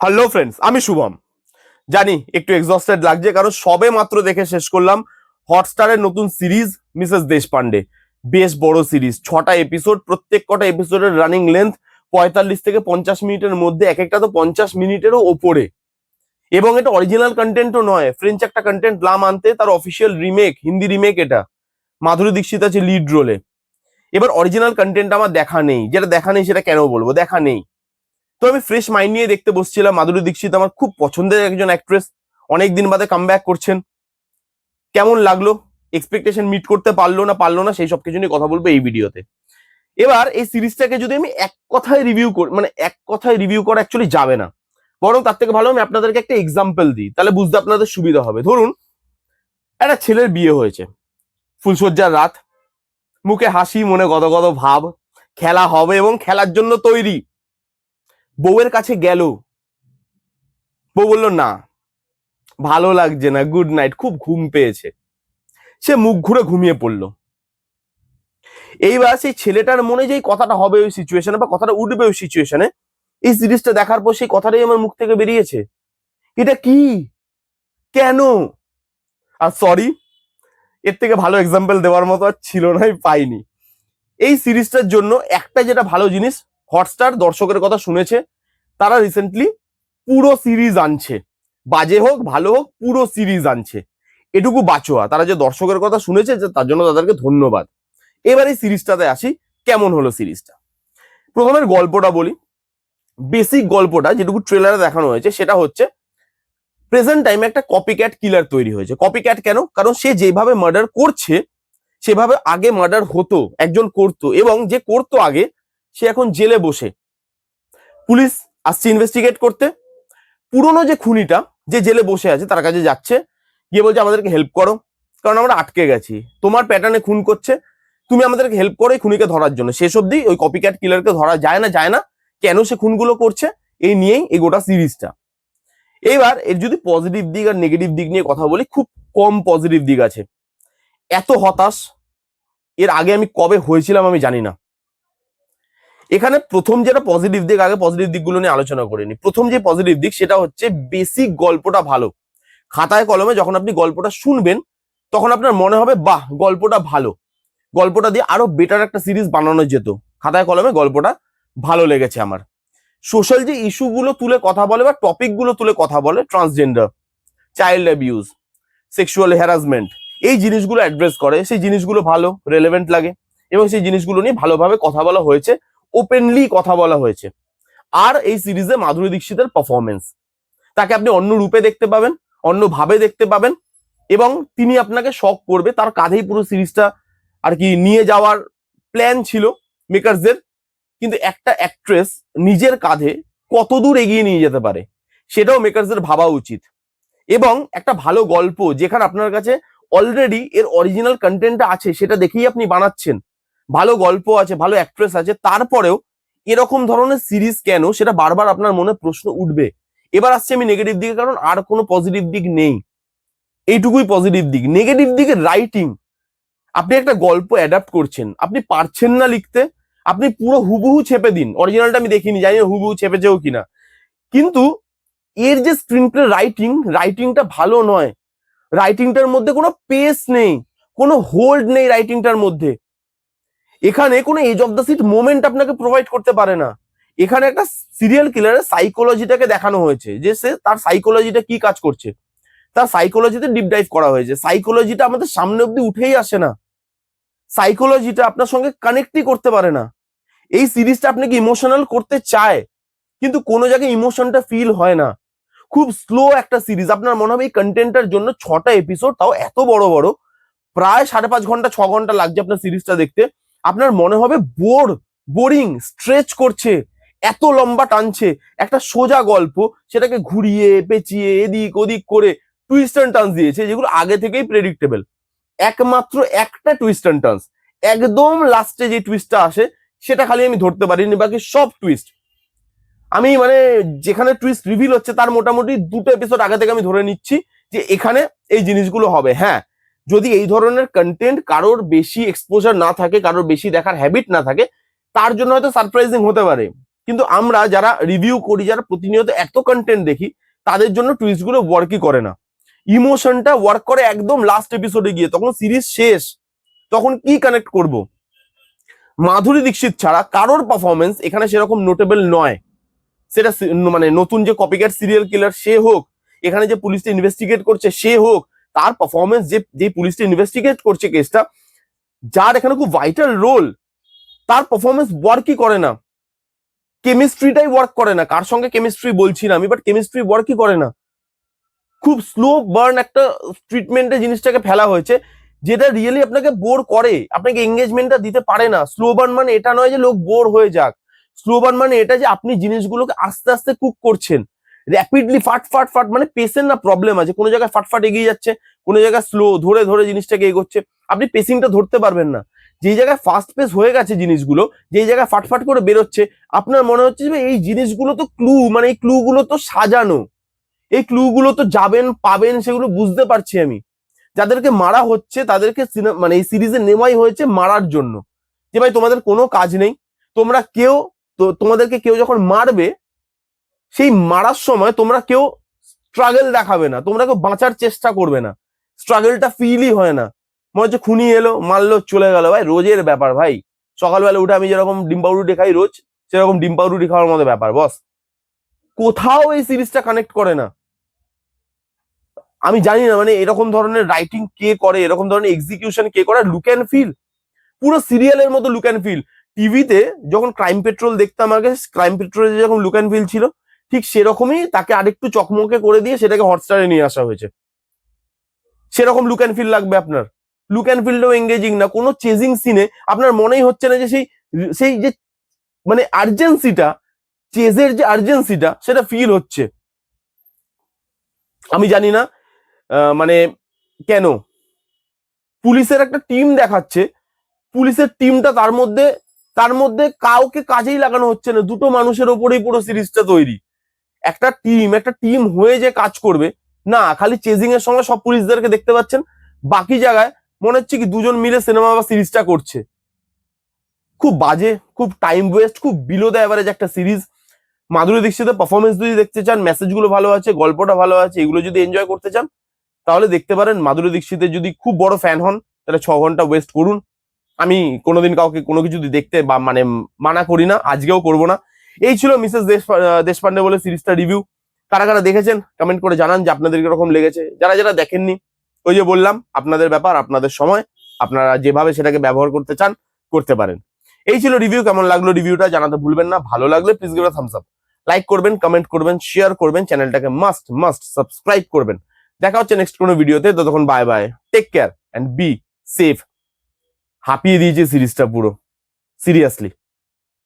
Hello friends, আমি শুভম। জানি একটু এক্সস্টেড লাগছে, কারণ সবে মাত্র দেখে শেষ করলাম হটস্টারের নতুন সিরিজ মিসেস দেশপান্ডে। বেশ বড় সিরিজ, 6টা এপিসোড, প্রত্যেক কটা এপিসোডের রানিং লেন্থ 45 থেকে 50 মিনিটের মধ্যে, এক একটা তো 50 মিনিটেরও ওপরে। এবং এটা অরিজিনাল কন্টেন্টও নয়, ফ্রেঞ্চ একটা কন্টেন্ট লা মানতে, তার অফিসিয়াল রিমেক, হিন্দি রিমেক এটা। মাধুরী দীক্ষিত আছে লিড রোলে। এবার অরিজিনাল কন্টেন্ট আমার দেখা নেই, যেটা দেখা নেই সেটা কেন বলবো, দেখা নেই। তো আমি ফ্রেশ মাইন্ড নিয়ে দেখতে বসছিলাম। মাধুরী দীক্ষিত আমার খুব পছন্দের একজন অ্যাক্ট্রেস, অনেকদিন বাদে কামব্যাক করছেন। কেমন লাগলো, এক্সপেকটেশন মিট করতে পারলো না সেই সব কিছু নিয়ে কথা বলবো এই ভিডিওতে। এবার এই সিরিজটাকে যদি আমি এক কথায় রিভিউ করি, মানে এক কথায় রিভিউ করা অ্যাকচুয়ালি যাবে না, বরং তার থেকে ভালো আমি আপনাদেরকে একটা এক্সাম্পল দিই, তাহলে বুঝতে আপনাদের সুবিধা হবে। ধরুন একটা ছেলের বিয়ে হয়েছে, ফুলসজ্জার রাত, মুখে হাসি, মনে গদগদ ভাব, খেলা হবে এবং খেলার জন্য তৈরি। বউয়ের কাছে গেল, বউ বললো না, ভালো লাগছে না, গুড নাইট, খুব ঘুম পেয়েছে। সে মুখ ঘুরে ঘুমিয়ে পড়লো। এইবার সেই ছেলেটার মনে যে কথাটা হবে ওই সিচুয়েশনে, বা কথাটা উঠবে ওই সিচুয়েশনে, এই সিরিজটা দেখার পর সেই কথাটাই আমার মুখ থেকে বেরিয়েছে। এটা কি, কেন? আর সরি, এর থেকে ভালো এক্সাম্পল দেওয়ার মতো আর ছিল না, পাইনি। এই সিরিজটার জন্য একটা যেটা ভালো জিনিস, হটস্টার দর্শকের কথা শুনেছে, তারা রিসেন্টলি পুরো সিরিজ আনছে। বাজে হোক ভালো হোক, পুরো সিরিজ আনছে। এটুকু বাঁচোয়া, তারা যে দর্শকের কথা শুনেছে, যে তার জন্য তাদেরকে ধন্যবাদ। এবার এই সিরিজটাতে আসি, কেমন হলো সিরিজটা। প্রথমের গল্পটা বলি। বেসিক গল্পটা যেটুকু ট্রেলারে দেখানো হয়েছে সেটা হচ্ছে, প্রেজেন্ট টাইমে একটা কপিক্যাট কিলার তৈরি হয়েছে। কপিক্যাট কেন? কারণ সে যেভাবে মার্ডার করছে সেভাবে আগে মার্ডার হতো, একজন করতো, এবং যে করতো আগে সে এখন জেলে বসে। পুলিশ আসছে ইনভেস্টিগেট করতে। পুরনো যে খুনিটা, যে জেলে বসে আছে, তার কাছে যাচ্ছে, গিয়ে বলছে আমাদেরকে হেল্প করো, কারণ আমরা আটকে গেছি, তোমার প্যাটার্নে খুন করছে, তুমি আমাদেরকে হেল্প করো এই খুনিকে ধরার জন্য। শেষ অব্দি ওই কপিক্যাট কিলারকে ধরা যায় না, কেন সে খুনগুলো করছে, এই নিয়েই এই গোটা সিরিজটা। এইবার এর যদি পজিটিভ দিক আর নেগেটিভ দিক নিয়ে কথা বলি, খুব কম পজিটিভ দিক আছে। এত হতাশ এর আগে আমি কবে হয়েছিলাম আমি জানি না। এখানে প্রথম যেটা পজিটিভ দিক, আগে পজিটিভ দিকগুলো নিয়ে আলোচনা করে নি। প্রথম যে পজিটিভ দিক সেটা হচ্ছে বেসিক গল্পটা ভালো। খাতায় কলমে যখন আপনি গল্পটা শুনবেন, তখন আপনার মনে হবে বাহ, গল্পটা ভালো, গল্পটা দিয়ে আরো বেটার একটা সিরিজ বানানো যেত। খাতায় কলমে গল্পটা ভালো লেগেছে আমার। সোশ্যাল যে ইস্যুগুলো তুলে কথা বলে বা টপিক গুলো তুলে কথা বলে, transgender, child abuse, sexual harassment, এই জিনিসগুলো অ্যাড্রেস করে, সেই জিনিসগুলো ভালো, রেলেভেন্ট লাগে, এবং সেই জিনিসগুলো নিয়ে ভালোভাবে কথা বলা হয়েছে, ওপেনলি কথা বলা হয়েছে। আর এই সিরিজে মাধুরী দীক্ষিতের পারফরমেন্স, তাকে আপনি অন্য রূপে দেখতে পাবেন, অন্য ভাবে দেখতে পাবেন, এবং তিনি আপনাকে শক করবে। তার কাঁধেই পুরো সিরিজটা আর কি নিয়ে যাওয়ার প্ল্যান ছিল মেকারসদের। কিন্তু একটা অ্যাক্ট্রেস নিজের কাঁধে কতদূর এগিয়ে নিয়ে যেতে পারে সেটাও মেকারসদের ভাবা উচিত। এবং একটা ভালো গল্প, যেখানে আপনার কাছে অলরেডি এর অরিজিনাল কন্টেন্টটা আছে, সেটা দেখেই আপনি বানাচ্ছেন, ভালো গল্প আছে, ভালো অ্যাক্ট্রেস আছে, তারপরেও এরকম ধরনের সিরিজ কেন, সেটা বারবার আপনার মনে প্রশ্ন উঠবে। এবার আসছে আমি নেগেটিভ দিকে, কারণ আর কোনো পজিটিভ দিক নেই, এইটুকুই পজিটিভ দিক। নেগেটিভ দিকে রাইটিং। আপনি একটা গল্প অ্যাডাপ্ট করছেন, আপনি পারছেন না লিখতে, আপনি পুরো হুবহু ছেপে দিন। অরিজিনালটা আমি দেখিনি, জানি না হুবহু ছেপেছেও কিনা, কিন্তু এর যে স্ক্রিন প্লে রাইটিংটা ভালো নয়। রাইটিংটার মধ্যে কোনো পেস নেই, কোনো হোল্ড নেই রাইটিংটার মধ্যে। এখানে কোনো edge of the seat moment আপনাকে প্রোভাইড করতে পারে না। এখানে একটা সিরিয়াল কিলারের সাইকোলজিটাকে দেখানো হয়েছে, যে সে তার সাইকোলজিটা কি কাজ করছে, তার সাইকোলজিতে ডিপ ডাইভ করা হয়েছে। সাইকোলজিটা আমাদের সামনে অব্দি উঠেই আসে না, সাইকোলজিটা আপনার সঙ্গে কানেক্টই করতে পারে না। এই সিরিজটা আপনাকে ইমোশনাল করতে চায়, কিন্তু কোনো জায়গায় ইমোশনটা ফিল হয় না। খুব স্লো একটা সিরিজ। আপনার মনে হবে এই কন্টেন্টের জন্য 6টা এপিসোড, তাও এত বড় বড়, প্রায় 5.5 ঘন্টা 6 ঘন্টা লাগছে আপনার সিরিজটা দেখতে। আপনার মনে হবে বোরিং, স্ট্রেচ করছে, এত লম্বা টানছে। একটা সোজা গল্প, সেটাকে ঘুরিয়ে পেঁচিয়ে এদিক ওদিক করে টুইস্ট অ্যান্ড টার্নস দিয়েছে, যেগুলো আগে থেকেই প্রেডিক্টেবল। একমাত্র একটা টুইস্ট অ্যান্ড টার্নস, একদম লাস্টে যে টুইস্টটা আসে সেটা খালি আমি ধরতে পারিনি, বাকি সব টুইস্ট আমি, মানে যেখানে টুইস্ট রিভিল হচ্ছে তার মোটামুটি 2টো এপিসোড আগে থেকে আমি ধরে নিচ্ছি যে এখানে এই জিনিসগুলো হবে। হ্যাঁ, যদি এই ধরনের কন্টেন্ট কারোর বেশি এক্সপোজার না থাকে, কারোর বেশি দেখার হ্যাবিট না থাকে, তার জন্য হয়তো সারপ্রাইজিং হতে পারে। কিন্তু আমরা যারা রিভিউ করি, যারা প্রতিনিয়ত এত কন্টেন্ট দেখি, তাদের জন্য টুইস্ট গুলো ওয়ার্কই করে না। ইমোশনটা ওয়ার্ক করে একদম লাস্ট এপিসোডে গিয়ে, তখন সিরিজ শেষ, তখন কি কানেক্ট করব? মাধুরী দীক্ষিত ছাড়া কারোর পারফরমেন্স এখানে সেরকম নোটেবল নয়। সেটা মানে নতুন যে কপিক্যাট সিরিয়াল কিলার সে হোক, এখানে যে পুলিশটা ইনভেস্টিগেট করছে সে হোক, তার পারফরমেন্স, যে পুলিশটা ইনভেস্টিগেট করছে কেসটা, যার এখানে খুব ভাইটাল রোল, তার পারফরমেন্স ওয়ার্কই করে না। কেমিস্ট্রিটাই ওয়ার্ক করে না। কার সঙ্গে কেমিস্ট্রি বলছি না আমি, বাট কেমিস্ট্রি ওয়ার্কই করে না। খুব স্লো বার্ন একটা ট্রিটমেন্টে জিনিসটাকে ফেলা হয়েছে, যেটা রিয়েলি আপনাকে বোর করে, আপনাকে এঙ্গেজমেন্টটা দিতে পারে না। স্লো বার্ন মানে এটা নয় যে লোক বোর হয়ে যাক। স্লো বার্ন মানে এটা যে আপনি জিনিসগুলোকে আস্তে আস্তে কুক করছেন, র্যাপিডলি ফাট ফাট ফাট, মানে পেসেন্ট না প্রবলেম আছে, কোনো জায়গায় ফাটফাট এগিয়ে যাচ্ছে, কোনো জায়গায় স্লো ধরে ধরে জিনিসটাকে এগোচ্ছে, আপনি পেসিংটা ধরতে পারবেন না। যেই জায়গায় ফাস্ট পেস হয়ে গেছে জিনিসগুলো, যেই জায়গায় ফাটফাট করে বেরোচ্ছে, আপনার মনে হচ্ছে যে এই জিনিসগুলো তো ক্লু, মানে এই ক্লুগুলো তো সাজানো, এই ক্লুগুলো তো যাবেন পাবেন, সেগুলো বুঝতে পারছি আমি। যাদেরকে মারা হচ্ছে তাদেরকে মানে এই সিরিজে নেওয়াই হয়েছে মারার জন্য, যে ভাই তোমাদের কোনো কাজ নেই, তোমরা কেউ, তো তোমাদেরকে কেউ যখন মারবে, সেই মারার সময় তোমরা কেউ স্ট্রাগল দেখাবে না, তোমরা কেউ বাঁচার চেষ্টা করবে না, স্ট্রাগলটা ফিলই হয় না। মনে হচ্ছে খুনি এলো, মারলো, চলে গেল। ভাই রোজের ব্যাপার ভাই, সকালবেলা উঠে আমি যেরকম ডিম পাউরুটি খাই রোজ, সেরকম ডিম পাউরুটি খাওয়ার মতো ব্যাপার বস। কোথাও এই সিরিজটা কানেক্ট করে না। আমি জানি না মানে এরকম ধরনের রাইটিং কে করে, এরকম ধরনের এক্সিকিউশন কে করে। লুক অ্যান্ড ফিল, পুরো সিরিয়ালের মতো লুক অ্যান্ড ফিল। টিভিতে যখন ক্রাইম পেট্রোল দেখতাম আগে, ক্রাইম পেট্রোলে যখন লুক অ্যান্ড ফিল ছিল, ঠিক সেরকমই তাকে আরেকটু চকমকে করে দিয়ে সেটাকে হটস্টারে নিয়ে আসা হয়েছে। সেরকম লুক অ্যান্ড ফিল লাগবে আপনার। লুক অ্যান্ড ফিলটাও এঙ্গেজিং না, কোনো চেজিং সিনে আপনার মনেই হচ্ছে না যে সেই সেই যে মানে আর্জেন্সিটা, চেজের যে আর্জেন্সিটা, সেটা ফিল হচ্ছে। আমি জানি না মানে কেন পুলিশের একটা টিম দেখাচ্ছে, পুলিশের টিমটা তার মধ্যে কাউকে কাজেই লাগানো হচ্ছে না। দুটো মানুষের ওপরেই পুরো সিরিজটা তৈরি। একটা টিম হয়ে যে কাজ করবে না, খালি চেজিং এর সময় সব পুলিশদেরকে দেখতে পাচ্ছেন, বাকি জায়গায় মনে হচ্ছে কি দুজন মিলে সিনেমা বা সিরিজটা করছে। খুব বাজে, খুব টাইম ওয়েস্ট, খুব বিলো দ্য অ্যাভারেজ একটা সিরিজ। মাধুরী দীক্ষিতের পারফরমেন্স যদি দেখতে চান, মেসেজগুলো ভালো আছে, গল্পটা ভালো আছে, এগুলো যদি এনজয় করতে চান, তাহলে দেখতে পারেন। মাধুরী দীক্ষিতের যদি খুব বড় ফ্যান হন, তাহলে 6 ঘন্টা ওয়েস্ট করুন। আমি কোনোদিন কাউকে কোনো কিছু দেখতে বা মানে মানা করি না, আজকেও করব না। এই ছিল মিসেস দেশপান্ডে বলে সিরিজটা রিভিউ। কারা কারা দেখেছেন কমেন্ট করে জানান যে আপনাদের কিরকম লেগেছে। যারা যারা দেখেননি, ওই যে বললাম, আপনাদের ব্যাপার, আপনাদের সময়, আপনারা যেভাবে সেটাকে ব্যবহার করতে চান করতে পারেন। এই ছিল রিভিউ। কেমন লাগলো রিভিউটা জানাতে ভুলবেন না। ভালো লাগলে please give a Thums up, like করবেন, কমেন্ট করবেন, শেয়ার করবেন, চ্যানেলটাকে মাস্ট মাস্ট সাবস্ক্রাইব করবেন। দেখা হচ্ছে নেক্সট কোনো ভিডিওতে, ততক্ষণ bye bye, take care and be safe. হাঁপিয়ে দিয়েছে সিরিজটা পুরো, সিরিয়াসলি।